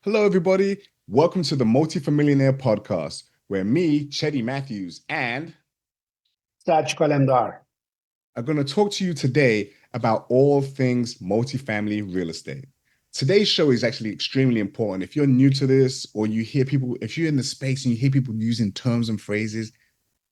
Hello, everybody. Welcome to the Multifamillionnaire podcast, where me, Cheddy Matthews, and Selcuk and Cheddy are going to talk to you today about all things multifamily real estate. Today's show is actually extremely important. If you're new to this, or you hear people, if you're in the space and you hear people using terms and phrases,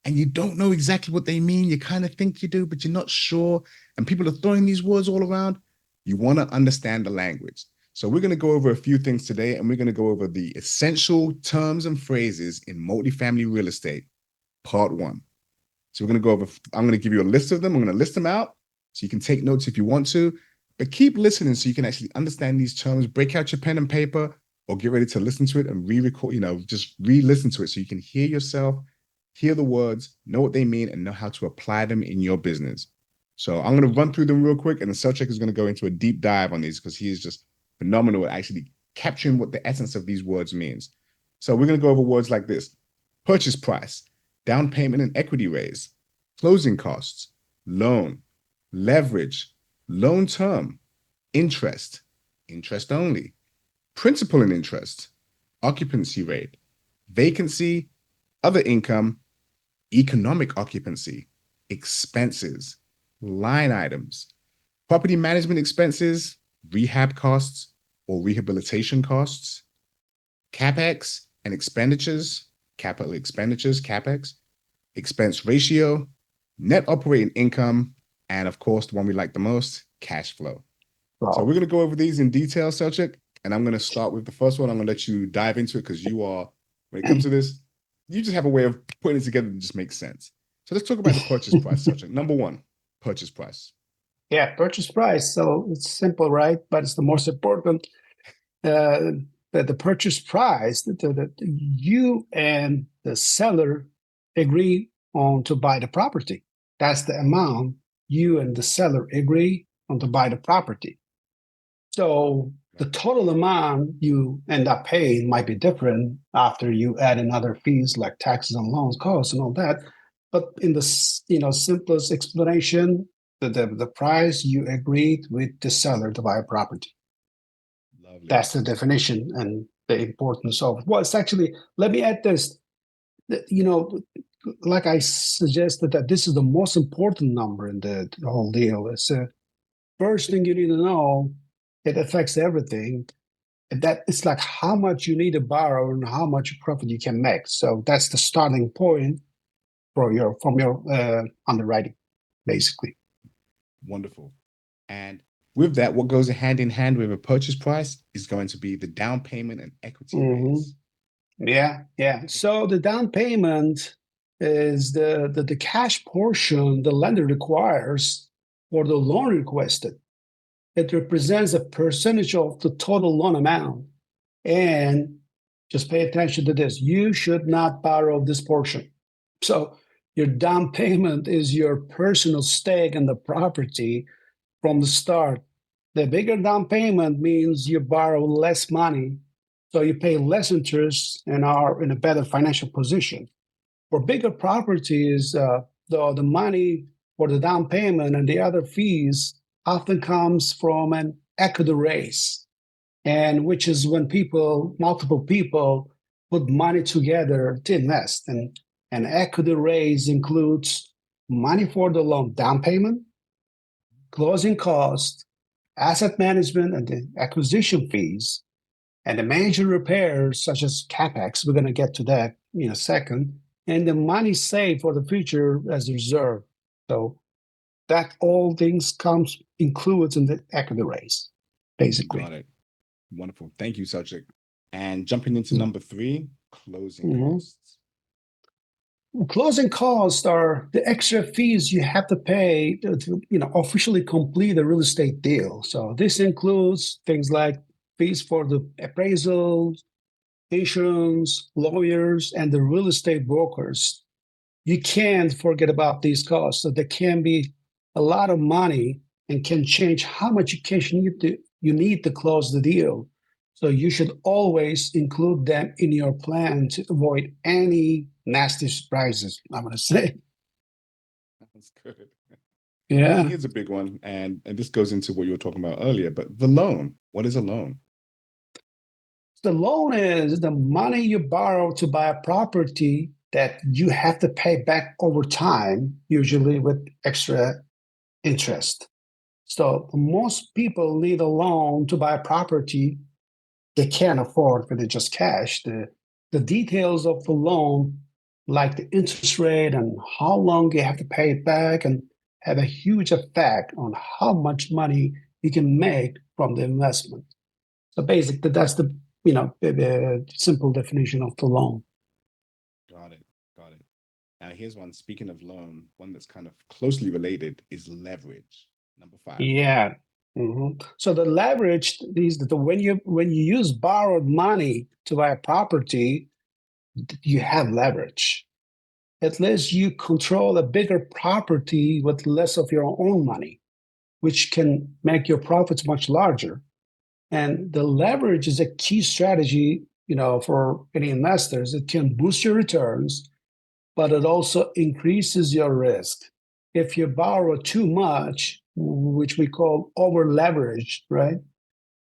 and you don't know exactly what they mean, you kind of think you do, but you're not sure, and people are throwing these words all around, you want to understand the language. So we're going to go over a few things today, and we're going to go over the essential terms and phrases in multifamily real estate, part one. So we're going to go over, I'm going to give you a list of them. I'm going to list them out so you can take notes if you want to, but keep listening so you can actually understand these terms. Break out your pen and paper or get ready to listen to it and re-record, just re-listen to it so you can hear yourself, hear the words, know what they mean, and know how to apply them in your business. So I'm going to run through them real quick, and then Selcuk is going to go into a deep dive on these because he is just phenomenal at actually capturing what the essence of these words means. So we're going to go over words like this: purchase price, down payment and equity raise, closing costs, loan, leverage, loan term, interest, interest only, principal and interest, occupancy rate, vacancy, other income, economic occupancy, expenses, line items, property management expenses, rehab costs or rehabilitation costs, CapEx and expenditures, capital expenditures, CapEx, expense ratio, net operating income, and of course, the one we like the most, cash flow. Wow. So we're going to go over these in detail, Selcuk, and I'm going to start with the first one. I'm going to let you dive into it because you are, when it comes to this, you just have a way of putting it together that just makes sense. So let's talk about the purchase price, Selcuk. Number one, purchase price. Yeah, purchase price. So it's simple, right? But it's the most important. The purchase price that you and the seller agree on to buy the property. That's the amount you and the seller agree on to buy the property. So the total amount you end up paying might be different after you add in other fees like taxes and loans, costs, and all that. But in the simplest explanation, the price you agreed with the seller to buy a property. Lovely. That's the definition and the importance of. Well, it's actually, let me add this. Like I suggested, that this is the most important number in the whole deal. It's the first thing you need to know. It affects everything. That it's like how much you need to borrow and how much profit you can make. So that's the starting point from your underwriting, basically. Wonderful. And with that, what goes hand in hand with a purchase price is going to be the down payment and equity raise. Yeah. So the down payment is the cash portion the lender requires for the loan requested. It represents a percentage of the total loan amount. And just pay attention to this. You should not borrow this portion. So your down payment is your personal stake in the property from the start. The bigger down payment means you borrow less money, so you pay less interest and are in a better financial position. For bigger properties, the money for the down payment and the other fees often comes from an equity raise, and which is when multiple people put money together to invest. And an equity raise includes money for the loan down payment, closing costs, asset management and the acquisition fees, and the major repairs such as CapEx. We're going to get to that in a second, and the money saved for the future as a reserve. So that all things includes in the equity raise, basically. Got it. Wonderful. Thank you, Selcuk. And jumping into number three, closing costs. Closing costs are the extra fees you have to pay to officially complete a real estate deal. So this includes things like fees for the appraisal, insurance, lawyers, and the real estate brokers. You can't forget about these costs. So there can be a lot of money and can change how much cash you need to close the deal. So you should always include them in your plan to avoid any nasty surprises, I'm going to say. That's good. Now, Yeah. here's a big one, and this goes into what you were talking about earlier, but the loan. What is a loan? The loan is the money you borrow to buy a property that you have to pay back over time, usually with extra interest. So most people need a loan to buy a property they can't afford with it just cash. The details of the loan, like the interest rate and how long you have to pay it back, and have a huge effect on how much money you can make from the investment. So basically, that's the the simple definition of the loan. Got it. Got it. Now, here's one. Speaking of loan, one that's kind of closely related is leverage. Number five. Yeah. So the leverage is that when you use borrowed money to buy a property, you have leverage. At least you control a bigger property with less of your own money, which can make your profits much larger. And the leverage is a key strategy, for any investors. It can boost your returns, but it also increases your risk. If you borrow too much, which we call over leveraged, right?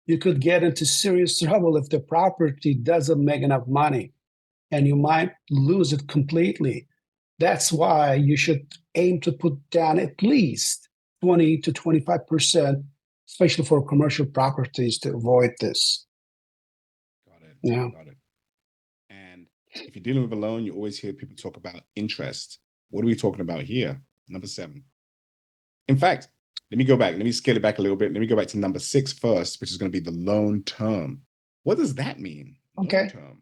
You could get into serious trouble if the property doesn't make enough money, and you might lose it completely. That's why you should aim to put down at least 20 to 25%, especially for commercial properties, to avoid this. Got it. Yeah. Got it. And if you're dealing with a loan, you always hear people talk about interest. What are we talking about here? Number seven. In fact, let me go back. Let me scale it back a little bit. Let me go back to number six first, which is going to be the loan term. What does that mean? Loan Okay. term.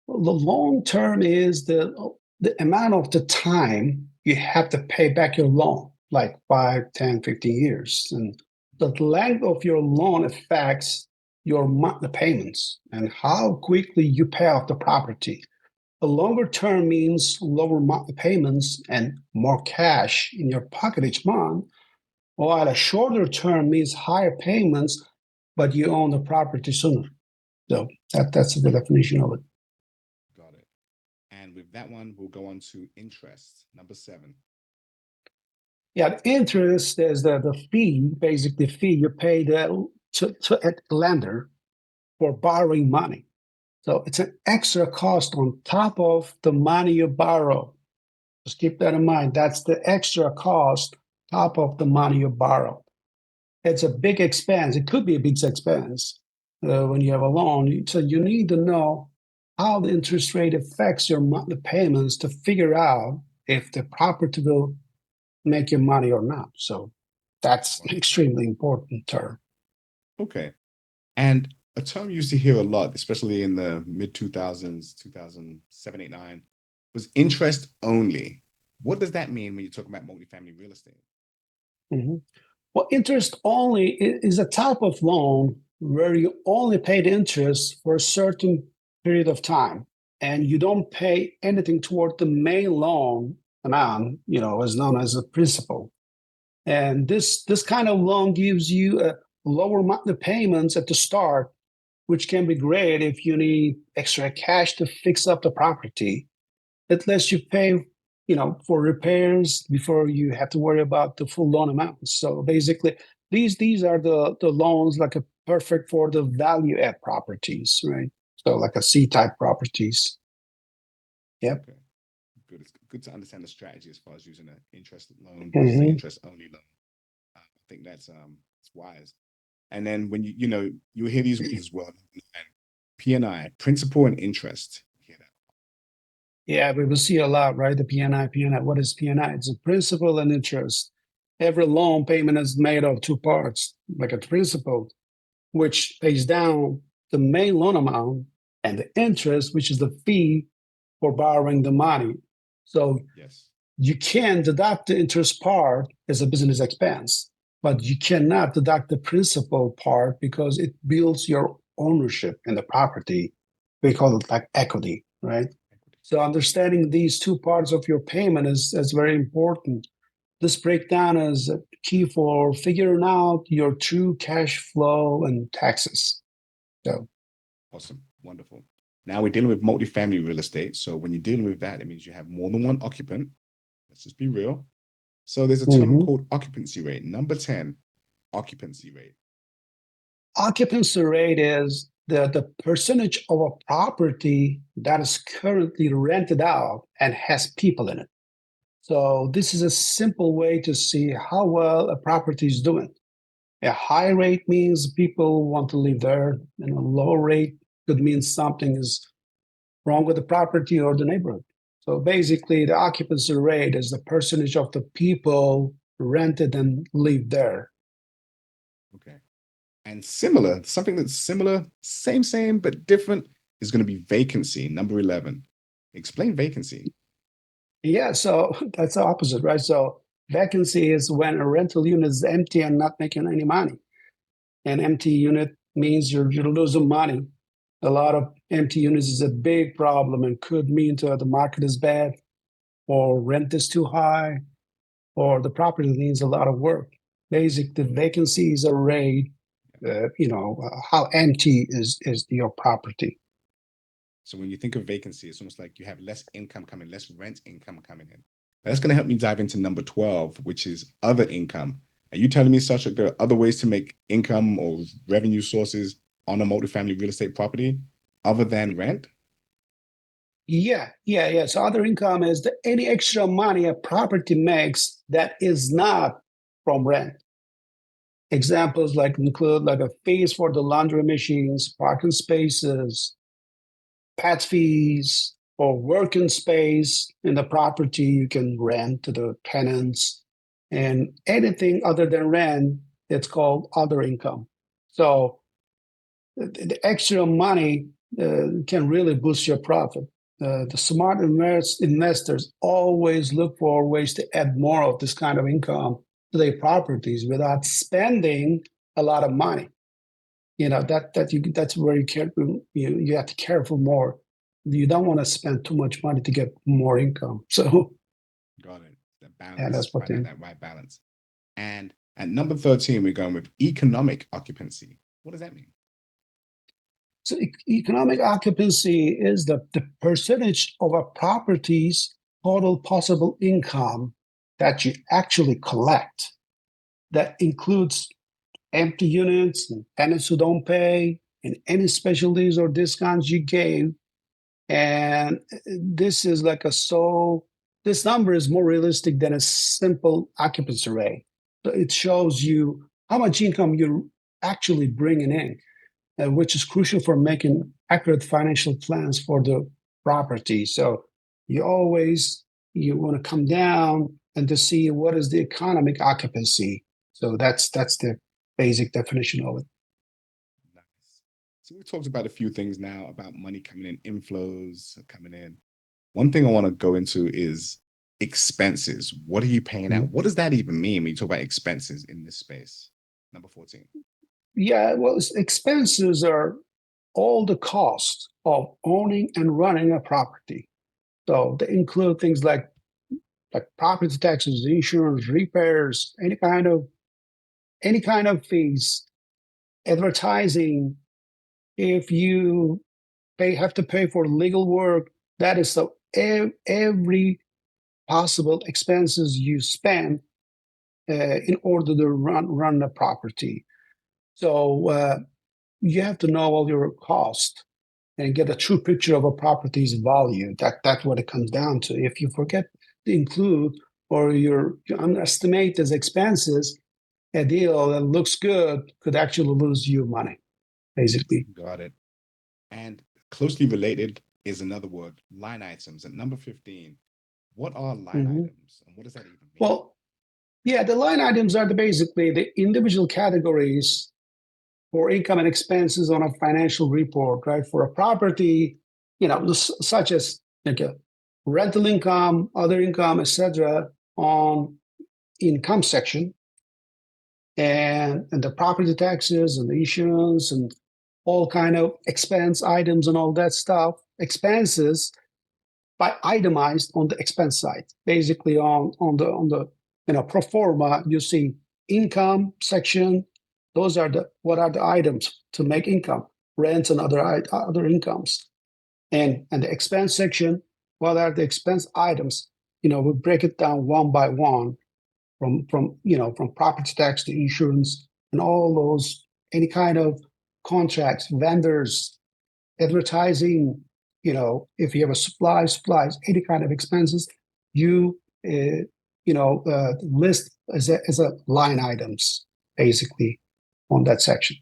Well, the long term is the amount of the time you have to pay back your loan, like 5, 10, 15 years. And the length of your loan affects your monthly payments and how quickly you pay off the property. A longer term means lower monthly payments and more cash in your pocket each month, while a shorter term means higher payments, but you own the property sooner. So that's the definition of it. Got it. And with that one, we'll go on to interest. Number seven. Yeah, the interest is the fee, basically fee you pay to a lender for borrowing money. So it's an extra cost on top of the money you borrow. Just keep that in mind. That's the extra cost top of the money you borrow. It's a big expense. It could be a big expense when you have a loan. So you need to know how the interest rate affects your monthly payments to figure out if the property will make you money or not. So that's an Right. extremely important term. Okay. And a term you used to hear a lot, especially in the mid 2000s, 2007, 8, 9, was interest only. What does that mean when you talk about multifamily real estate? Mhm. Well, interest only is a type of loan where you only pay the interest for a certain period of time, and you don't pay anything toward the main loan amount, is known as a principal. And this kind of loan gives you a lower monthly payments at the start, which can be great if you need extra cash to fix up the property. It lets you pay, for repairs before you have to worry about the full loan amount. So basically, these are the loans like a perfect for the value add properties, right? So like a C type properties. Yep. Okay. Good. It's good to understand the strategy as far as using an interest loan versus an Hmm. interest only loan. I think it's wise. And then when you hear these words as well, and P&I, principal and interest. You hear that? Yeah, we will see a lot, right? The PNI. What is PNI? It's a principal and interest. Every loan payment is made of two parts, like a principal, which pays down the main loan amount, and the interest, which is the fee for borrowing the money. So Yes. you can deduct the interest part as a business expense, but you cannot deduct the principal part because it builds your ownership in the property. We call it like equity, right? Equity. So understanding these two parts of your payment is very important. This breakdown is key for figuring out your true cash flow and taxes. So Awesome. Wonderful. Now we're dealing with multifamily real estate. So when you're dealing with that, it means you have more than one occupant. Let's just be real. So there's a term Mhm. called occupancy rate. Number 10, occupancy rate. Occupancy rate is the percentage of a property that is currently rented out and has people in it. So this is a simple way to see how well a property is doing. A high rate means people want to live there, and a low rate could mean something is wrong with the property or the neighborhood. So basically, the occupancy rate is the percentage of the people rented and live there. Okay. And similar, something that's similar, same, but different is going to be vacancy. Number 11. Explain vacancy. Yeah, so that's the opposite, right? So vacancy is when a rental unit is empty and not making any money. An empty unit means you're losing money. A lot of empty units is a big problem and could mean that the market is bad or rent is too high or the property needs a lot of work. Basic, the vacancy is a rate, how empty is your property. So when you think of vacancy, it's almost like you have less income coming, less rent income coming in. That's going to help me dive into number 12, which is other income. Are you telling me, such that there are other ways to make income or revenue sources on a multifamily real estate property other than rent? Yeah. So other income is any extra money a property makes that is not from rent. Examples like include like a fees for the laundry machines, parking spaces, pet fees, or working space in the property you can rent to the tenants, and anything other than rent, it's called other income. So the extra money can really boost your profit. The smart investors always look for ways to add more of this kind of income to their properties without spending a lot of money. That's where you have to be careful more. You don't want to spend too much money to get more income. So Got it. The yeah, balance, that's what finding they. that right balance. And at number 13, we're going with economic occupancy. What does that mean? So economic occupancy is the percentage of a property's total possible income that you actually collect. That includes empty units and tenants who don't pay and any specialties or discounts you gave. And this number is more realistic than a simple occupancy rate. So it shows you how much income you're actually bringing in, which is crucial for making accurate financial plans for the property. So you want to come down and to see what is the economic occupancy. So that's the basic definition of it. Nice. So we talked about a few things now about money coming in, inflows coming in. One thing I want to go into is expenses. What are you paying out? Mhm. What does that even mean when you talk about expenses in this space? Number 14. Yeah, well, expenses are all the cost of owning and running a property. So they include things like property taxes, insurance, repairs, any kind of fees, advertising. If you have to pay for legal work, that is so every possible expenses you spend in order to run the property. So you have to know all your cost and get a true picture of a property's value. That's what it comes down to. If you forget to include or you underestimate these expenses, a deal that looks good could actually lose you money, basically. Got it. And closely related is another word, line items. At number 15, what are line Mhm. items and what does that even mean? Well, yeah, the line items are basically the individual categories for income and expenses on a financial report, right? For a property, such as like a rental income, other income, etc., on income section, and the property taxes and the insurance and all kind of expense items and all that stuff. Expenses by itemized on the expense side. Basically, on the pro forma, you see income section. Those are the what are the items to make income. rents and other incomes. And the expense section, what are the expense items? We break it down one by one, from property tax to insurance and all those, any kind of contracts, vendors, advertising. If you have a supplies, any kind of expenses, you list as a line items basically on that section.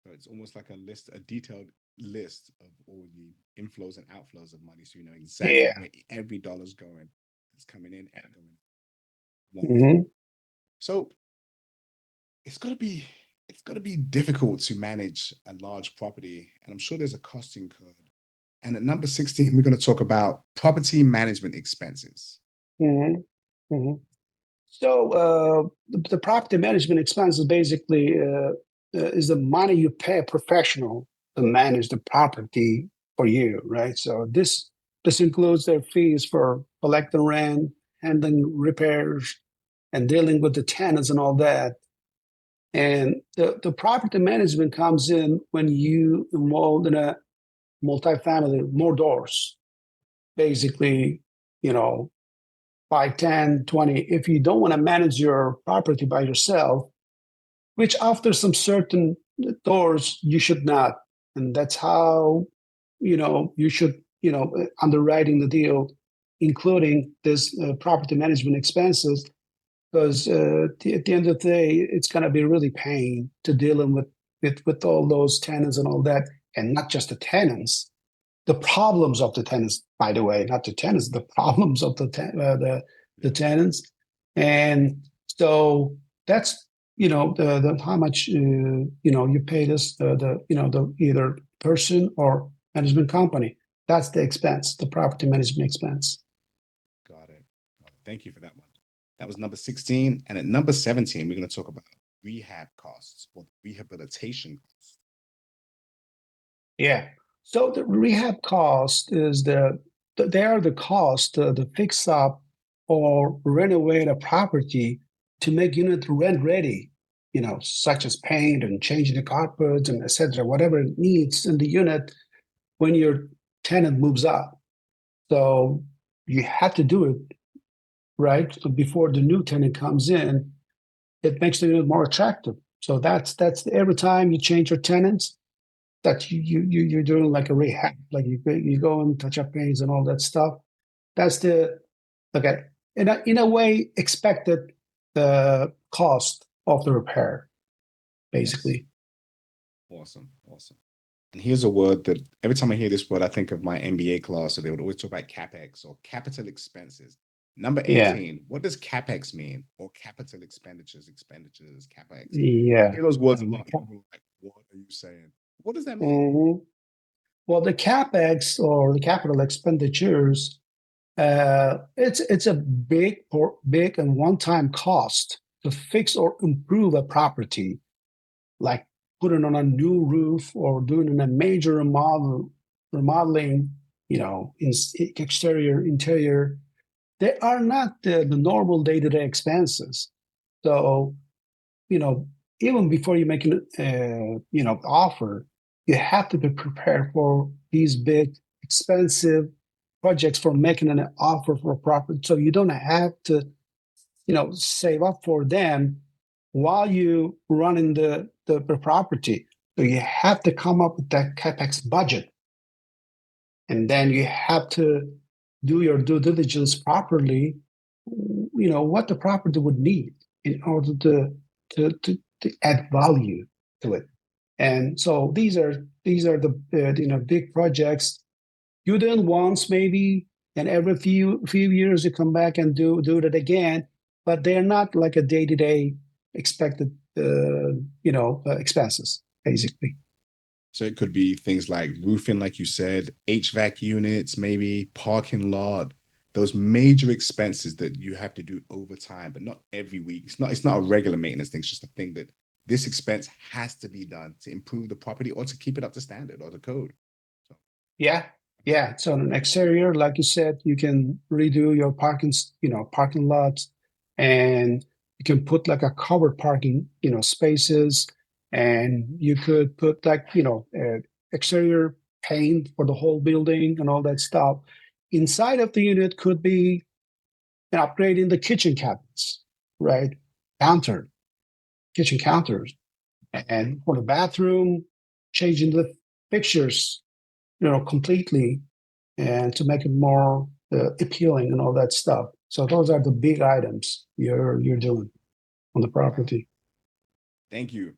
So it's almost like a detailed list of all the inflows and outflows of money, so you know exactly Yeah. where every dollar's going. It's coming in and going. Wonderful. hmm So it's gonna be difficult to manage a large property, and I'm sure there's a costing curve. And at number 16, we're going to talk about property management expenses. hmm hmm So the property management expenses basically is the money you pay a professional to manage the property for you, right? So this includes their fees for collecting rent, handling repairs, and dealing with the tenants and all that. And the property management comes in when you involved in a multifamily, more doors, basically, you know, 5, 10, 20. If you don't want to manage your property by yourself, which after some certain doors, you should not. And that's how, you should, underwriting the deal, including this property management expenses, because at the end of the day, it's going to be really pain to dealing with all those tenants and all that, and not just the tenants, the problems of the tenants. By the way, not the tenants, the problems of the tenants, and so that's the how much you pay this the either person or management company. That's the expense, the property management expense. Got it. Thank you for that one. That was number 16. And at number 17, we're going to talk about rehab costs or rehabilitation costs. Yeah. So the rehab cost is they are the cost to fix up or renovate a property to make unit rent ready, such as paint and changing the carpets and etc. Whatever it needs in the unit when your tenant moves out. So you have to do it right. So before the new tenant comes in, it makes the unit more attractive. So that's every time you change your tenants, that you're doing like a rehab, like you go and touch up paints and all that stuff. That's the okay, in a way expected the cost of the repair, Yes. basically. Awesome. Awesome. And here's a word that every time I hear this word, I think of my MBA class. So they would always talk about CapEx or capital expenses. Number Yeah, 18, what does CapEx mean? Or capital expenditures, CapEx. I yeah. hear those words a lot. People are like, what are you saying? What does that mean? Mhm. Well, the capex or the capital expenditures, it's a big and one-time cost to fix or improve a property, like putting on a new roof or doing a major remodeling, in exterior, interior. They are not the normal day-to-day expenses. So, you know, even before you make an offer, you have to be prepared for these big, expensive projects for making an offer for a property. So you don't have to, save up for them while you running the property. So you have to come up with that capex budget, and then you have to do your due diligence properly. What the property would need in order to add value to it. And so these are the big projects you do it once maybe, and every few years you come back and do it again, but they're not like a day-to-day expected expenses basically. So it could be things like roofing, like you said, HVAC units, maybe parking lot, those major expenses that you have to do over time, but not every week. It's not a regular maintenance thing. It's just a thing that this expense has to be done to improve the property or to keep it up to standard or the code. So Yeah, yeah. So on an exterior, like you said, you can redo your parking lots, and you can put like a covered parking, spaces. And you could put like, exterior paint for the whole building and all that stuff. Inside of the unit could be an upgrade in the kitchen cabinets, right? Counter, kitchen counters. And for the bathroom, changing the fixtures, completely, and to make it more appealing and all that stuff. So those are the big items you're doing on the property. Thank you.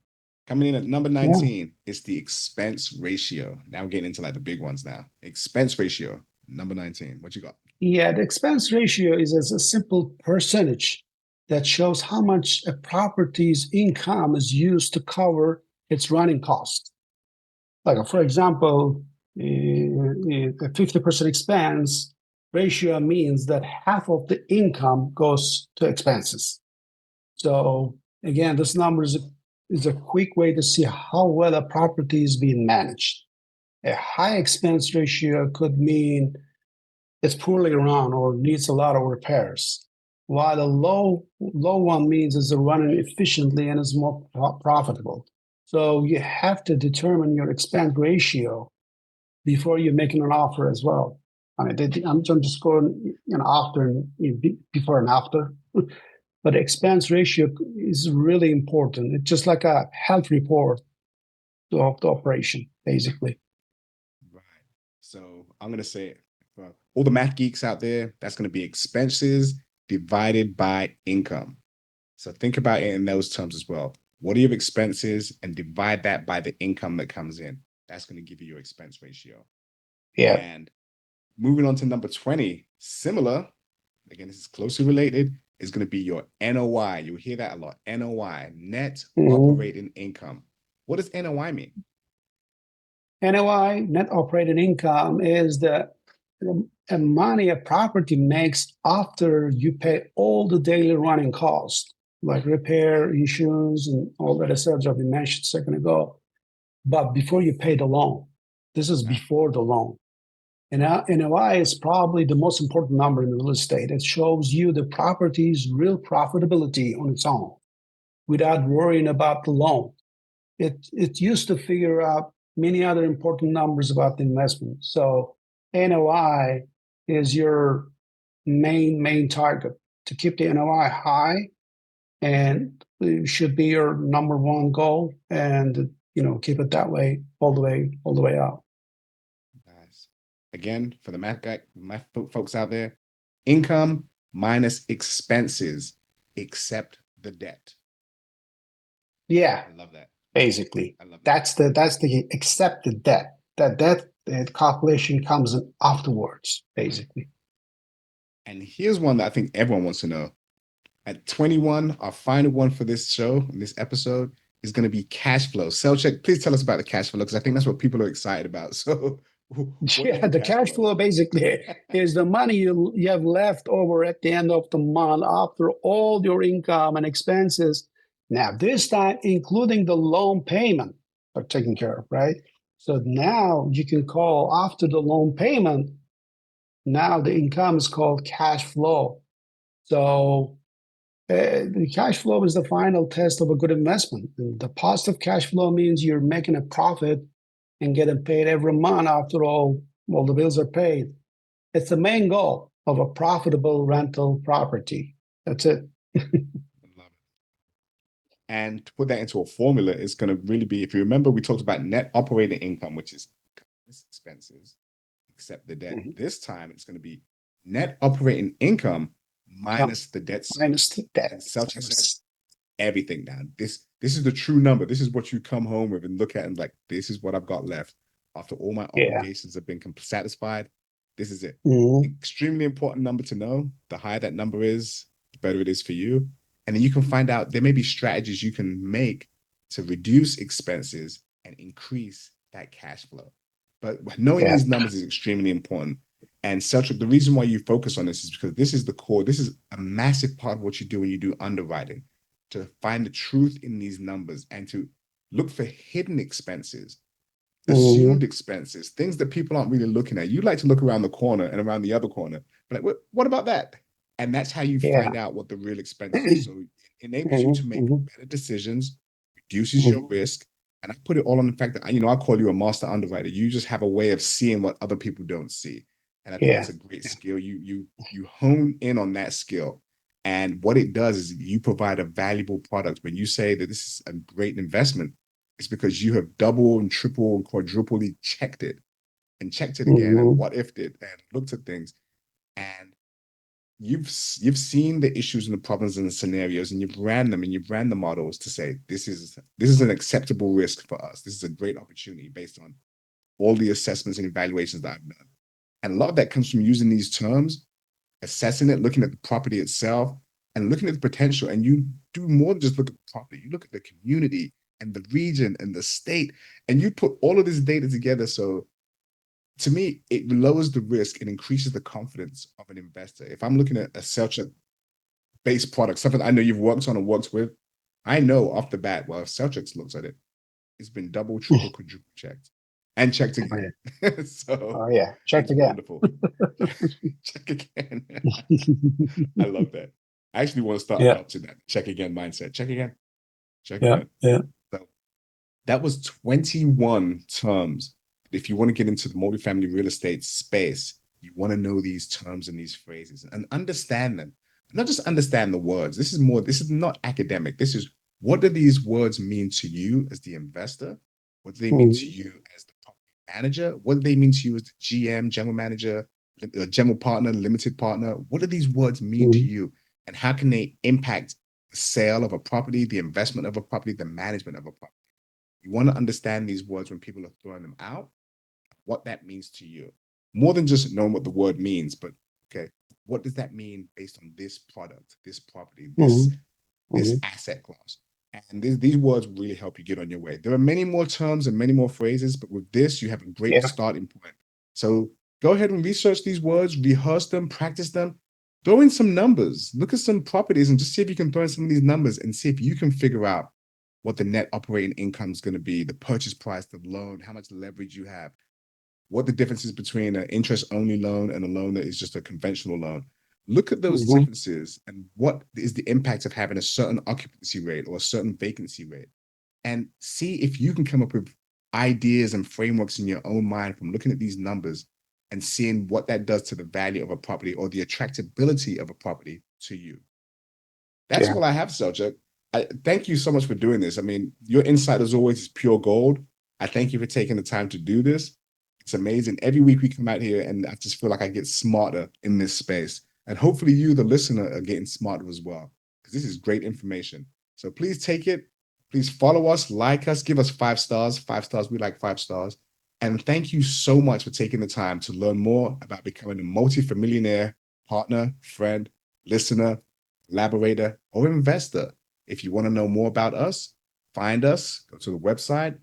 Coming in at number Yeah. 19 is the expense ratio. Now we're getting into like the big ones now. Expense ratio, number 19. What you got? Yeah, the expense ratio is as a simple percentage that shows how much a property's income is used to cover its running cost. Like, for example, a 50% expense ratio means that half of the income goes to expenses. So again, this number is a quick way to see how well a property is being managed. A high expense ratio could mean it's poorly run or needs a lot of repairs, while a low one means it's running efficiently and is more profitable. So you have to determine your expense ratio before you're making an offer as well. I mean, I'm just going after and before and after. But the expense ratio is really important. It's just like a health report of the operation, basically. Right. So I'm going to say, for all the math geeks out there, that's going to be expenses divided by income. So think about it in those terms as well. What are your expenses and divide that by the income that comes in? That's going to give you your expense ratio. Yeah. And moving on to number 20, similar, again, this is closely related, is going to be your NOI. You'll hear that a lot. NOI, net operating income. What does NOI mean? NOI, net operating income, is the money a property makes after you pay all the daily running costs, like repair, insurance, and all that etc. we mentioned a second ago. But before you pay the loan, this is before the loan. And NOI is probably the most important number in real estate. It shows you the property's real profitability on its own without worrying about the loan. It used to figure out many other important numbers about the investment. So NOI is your main target to keep the NOI high, and it should be your number one goal, and keep it that way all the way out. Nice. Again, for the math folks out there, income minus expenses except the debt. Yeah, I love that. basically. I love that. That's the accepted debt. That debt calculation comes in afterwards, basically. And here's one that I think everyone wants to know. At 21, our final one for this show, this episode, is going to be cash flow. Selchuk, please tell us about the cash flow, because I think that's what people are excited about. So Yeah, the cash flow basically is the money you have left over at the end of the month after all your income and expenses. Now, this time, including the loan payment are taken care of, right? So now you can call after the loan payment. Now the income is called cash flow. So the cash flow is the final test of a good investment. And the positive cash flow means you're making a profit and getting paid every month after all the bills are paid. It's the main goal of a profitable rental property. That's it. And to put that into a formula, it's going to really be, if you remember, we talked about net operating income, which is expenses, except the debt. This time it's going to be net operating income minus the debt. Minus the debt. And Selchuk said everything down. This is the true number. This is what you come home with and look at and like, this is what I've got left after all my obligations have been satisfied. This is it. Extremely important number to know. The higher that number is, the better it is for you. And then you can find out there may be strategies you can make to reduce expenses and increase that cash flow. But knowing these numbers is extremely important. And Selchuk, the reason why you focus on this is because this is the core. This is a massive part of what you do when you do underwriting, to find the truth in these numbers and to look for hidden expenses, assumed expenses, things that people aren't really looking at. You like to look around the corner and around the other corner, but like, what about that? And that's how you find out what the real expense is. So it enables you to make better decisions, reduces your risk. And I put it all on the fact that, I call you a master underwriter. You just have a way of seeing what other people don't see. And I think Yeah. that's a great skill. You hone in on that skill. And what it does is you provide a valuable product. When you say that this is a great investment, it's because you have double and triple and quadruply checked it and checked it again and Mm-hmm. what if it and looked at things. And you've seen the issues and the problems and the scenarios, and you've ran them and you've ran the models to say this is an acceptable risk for us. This is a great opportunity based on all the assessments and evaluations that I've done. And a lot of that comes from using these terms, assessing it, looking at the property itself, and looking at the potential. And you do more than just look at the property. You look at the community and the region and the state, and you put all of this data together. So to me, it lowers the risk and increases the confidence of an investor. If I'm looking at a Selchuk-based product, something I know you've worked on and worked with, I know off the bat, well, if Selchuk looks at it, it's been double, triple, quadruple checked and checked Oh, again. yeah. So Oh, yeah. Check it's again. wonderful. Check again. I love that. I actually want to start Yeah. adopting that check again mindset. Check again. Check Yeah. again. Yeah. So that was 21 terms. If you want to get into the multifamily real estate space, you want to know these terms and these phrases and understand them. Not just understand the words. This is not academic. This is, what do these words mean to you as the investor? What do they mean to Mhm. you as the property manager? What do they mean to you as the GM, general manager, general partner, limited partner? What do these words mean to Mhm. you? And how can they impact the sale of a property, the investment of a property, the management of a property? You want to understand these words when people are throwing them out, what that means to you. More than just knowing what the word means, but okay, what does that mean based on this product, this property, this Mhm. this Mhm. asset class? And these words really help you get on your way. There are many more terms and many more phrases, but with this, you have a great Yeah. starting point. So go ahead and research these words, rehearse them, practice them, throw in some numbers, look at some properties and just see if you can throw in some of these numbers and see if you can figure out what the net operating income is going to be, the purchase price, the loan, how much leverage you have, what the difference is between an interest only loan and a loan that is just a conventional loan. Look at those Mhm. differences and what is the impact of having a certain occupancy rate or a certain vacancy rate, and see if you can come up with ideas and frameworks in your own mind from looking at these numbers and seeing what that does to the value of a property or the attractability of a property to you. That's Yeah. all I have, Seljuk. I thank you so much for doing this. I mean, your insight as always is pure gold. I thank you for taking the time to do this. It's amazing. Every week we come out here and I just feel like I get smarter in this space. And hopefully you, the listener, are getting smarter as well, because this is great information. So please take it. Please follow us, like us, give us 5 stars. 5 stars, we like 5 stars. And thank you so much for taking the time to learn more about becoming a multi-millionaire partner, friend, listener, collaborator, or investor. If you want to know more about us, find us, go to the website,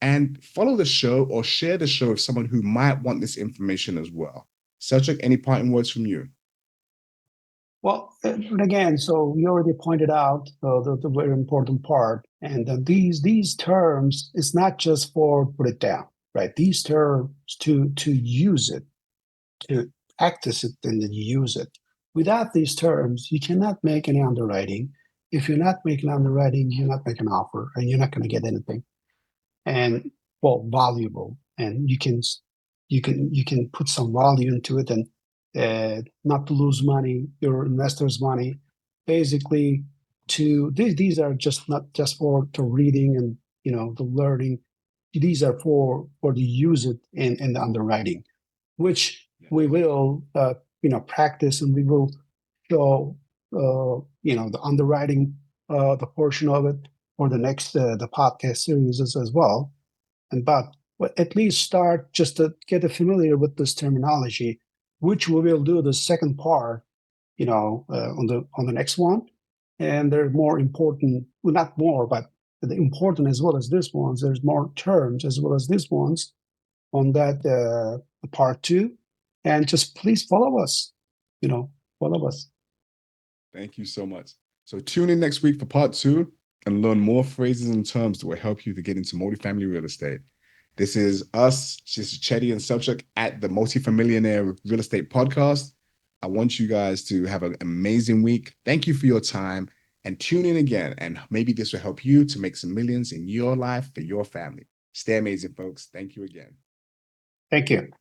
and follow the show or share the show with someone who might want this information as well. Selchuk, any parting words from you? Well, and again, so you already pointed out the very important part, and these terms, it's not just for put it down, right? These terms to use it, to practice it, and then use it. Without these terms, you cannot make any underwriting. If you're not making underwriting, you're not making an offer, and you're not going to get anything. And well, valuable, and you can put some value into it, and not to lose money, your investors' money. Basically, these are just not just for to reading and the learning. These are for the use it in the underwriting, which Yes. we will practice, and we will show the underwriting the portion of it for the next the podcast series as well. And but at least start just to get familiar with this terminology, which we will do the second part, on the next one. And there's more important, well, not more, but the important as well as this ones. There's more terms as well as these ones on that part two. And just please follow us. You know, follow us. Thank you so much. So tune in next week for part 2 and learn more phrases and terms that will help you to get into multifamily real estate. This is us, this is Cheddy and Selchuk at the Multifamillionnaire Real Estate Podcast. I want you guys to have an amazing week. Thank you for your time and tune in again. And maybe this will help you to make some millions in your life for your family. Stay amazing, folks. Thank you again. Thank you.